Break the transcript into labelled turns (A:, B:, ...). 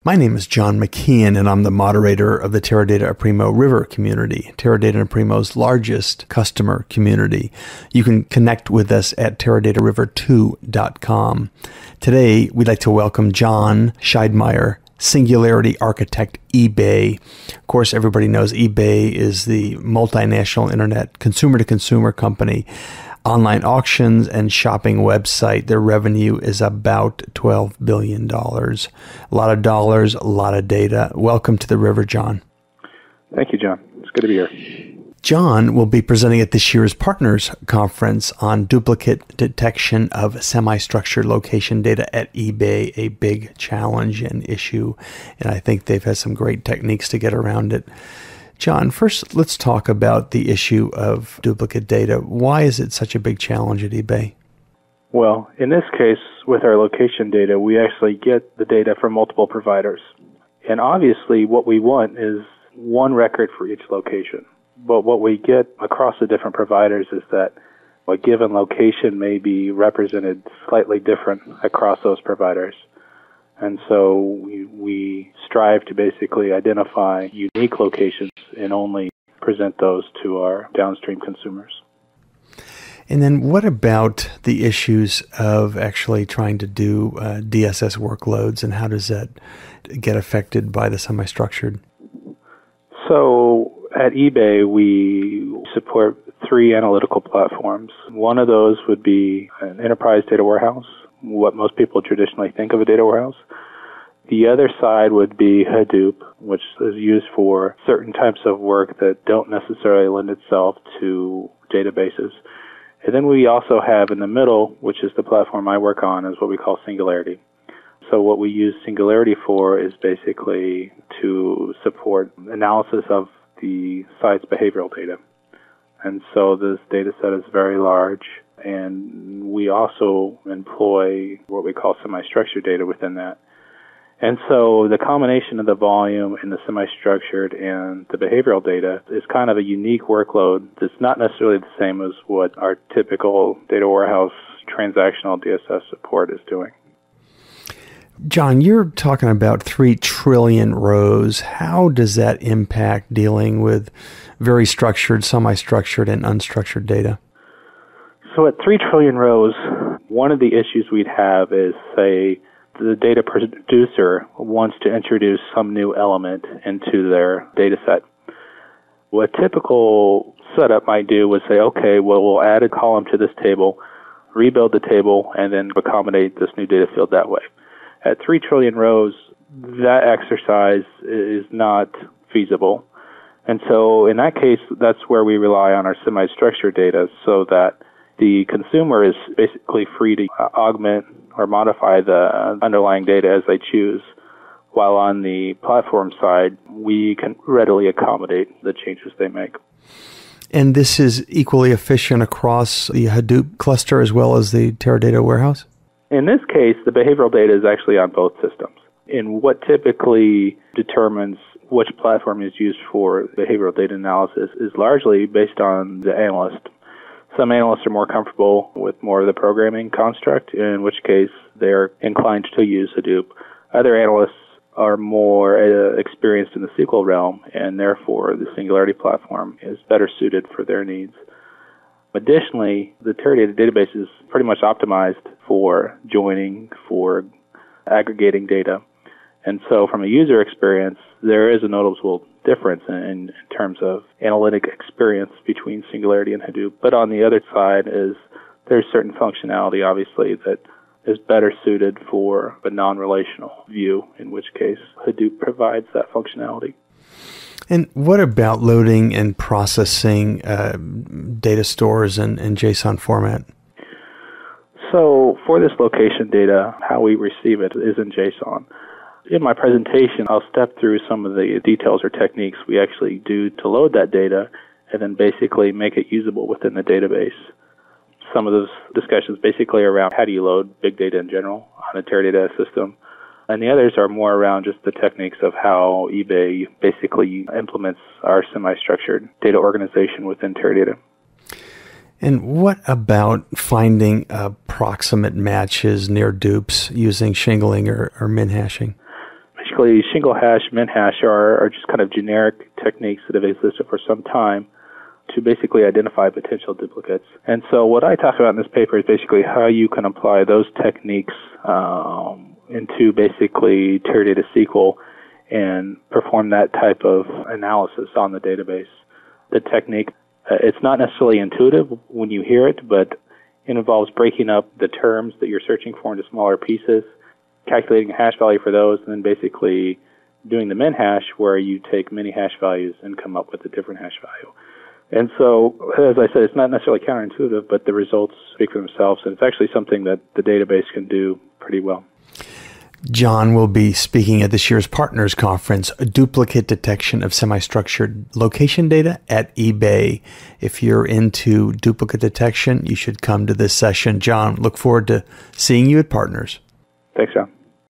A: My name is John McKeon, and I'm the moderator of the Teradata Aprimo River community, Teradata Aprimo's largest customer community. You can connect with us at teradataRiver2.com. Today, we'd like to welcome John Scheibmeir, Singularity Architect, eBay. Of course, everybody knows eBay is the multinational internet consumer-to-consumer company, online auctions and shopping website. Their revenue is about $12 billion. A lot of dollars, a lot of data. Welcome to the river, John.
B: Thank you, John. It's good to be here.
A: John will be presenting at this year's Partners Conference on duplicate detection of semi-structured location data at eBay, a big challenge and issue. And I think they've had some great techniques to get around it. John, first, let's talk about the issue of duplicate data. Why is it such a big challenge at eBay?
B: Well, in this case, with our location data, we actually get the data from multiple providers. And obviously, what we want is one record for each location. But what we get across the different providers is that a given location may be represented slightly different across those providers. And so we strive to basically identify unique locations and only present those to our downstream consumers.
A: And then what about the issues of actually trying to do DSS workloads, and how does that get affected by the semi-structured?
B: So at eBay, we support 3 analytical platforms. One of those would be an enterprise data warehouse, what most people traditionally think of a data warehouse. The other side would be Hadoop, which is used for certain types of work that don't necessarily lend itself to databases. And then we also have in the middle, which is the platform I work on, is what we call Singularity. So what we use Singularity for is basically to support analysis of the site's behavioral data. And so this data set is very large, and we also employ what we call semi-structured data within that. And so the combination of the volume and the semi-structured and the behavioral data is kind of a unique workload that's not necessarily the same as what our typical data warehouse transactional DSS support is doing.
A: John, you're talking about 3 trillion rows. How does that impact dealing with very structured, semi-structured, and unstructured data?
B: So at 3 trillion rows, one of the issues we'd have is, say, the data producer wants to introduce some new element into their data set. What a typical setup might do was say, okay, well, we'll add a column to this table, rebuild the table, and then accommodate this new data field that way. At 3 trillion rows, that exercise is not feasible. And so in that case, that's where we rely on our semi-structured data so that the consumer is basically free to augment or modify the underlying data as they choose, while on the platform side, we can readily accommodate the changes they make.
A: And this is equally efficient across the Hadoop cluster as well as the Teradata warehouse?
B: In this case, the behavioral data is actually on both systems. And what typically determines which platform is used for behavioral data analysis is largely based on the analyst. Some analysts are more comfortable with more of the programming construct, in which case they're inclined to use Hadoop. Other analysts are more experienced in the SQL realm, and therefore the Singularity platform is better suited for their needs. Additionally, the Teradata database is pretty much optimized for joining, for aggregating data. And so from a user experience, there is a noticeable difference in terms of analytic experience between Singularity and Hadoop. But on the other side is there's certain functionality, obviously, that is better suited for a non-relational view, in which case Hadoop provides that functionality.
A: And what about loading and processing data stores in JSON format?
B: So for this location data, how we receive it is in JSON. In my presentation, I'll step through some of the details or techniques we actually do to load that data and then basically make it usable within the database. Some of those discussions basically are around how do you load big data in general on a Teradata system. And the others are more around just the techniques of how eBay basically implements our semi-structured data organization within Teradata.
A: And what about finding approximate matches near dupes using shingling or min hashing?
B: basically shingle hash, min hash are just kind of generic techniques that have existed for some time to basically identify potential duplicates. And so what I talk about in this paper is basically how you can apply those techniques into basically Teradata SQL and perform that type of analysis on the database. The technique, it's not necessarily intuitive when you hear it, but it involves breaking up the terms that you're searching for into smaller pieces, calculating a hash value for those, and then basically doing the min hash where you take many hash values and come up with a different hash value. And so, as I said, it's not necessarily counterintuitive, but the results speak for themselves, and it's actually something that the database can do pretty well.
A: John will be speaking at this year's Partners Conference, a duplicate detection of semi-structured location data at eBay. If you're into duplicate detection, you should come to this session. John, look forward to seeing you at Partners.
B: Thanks, John.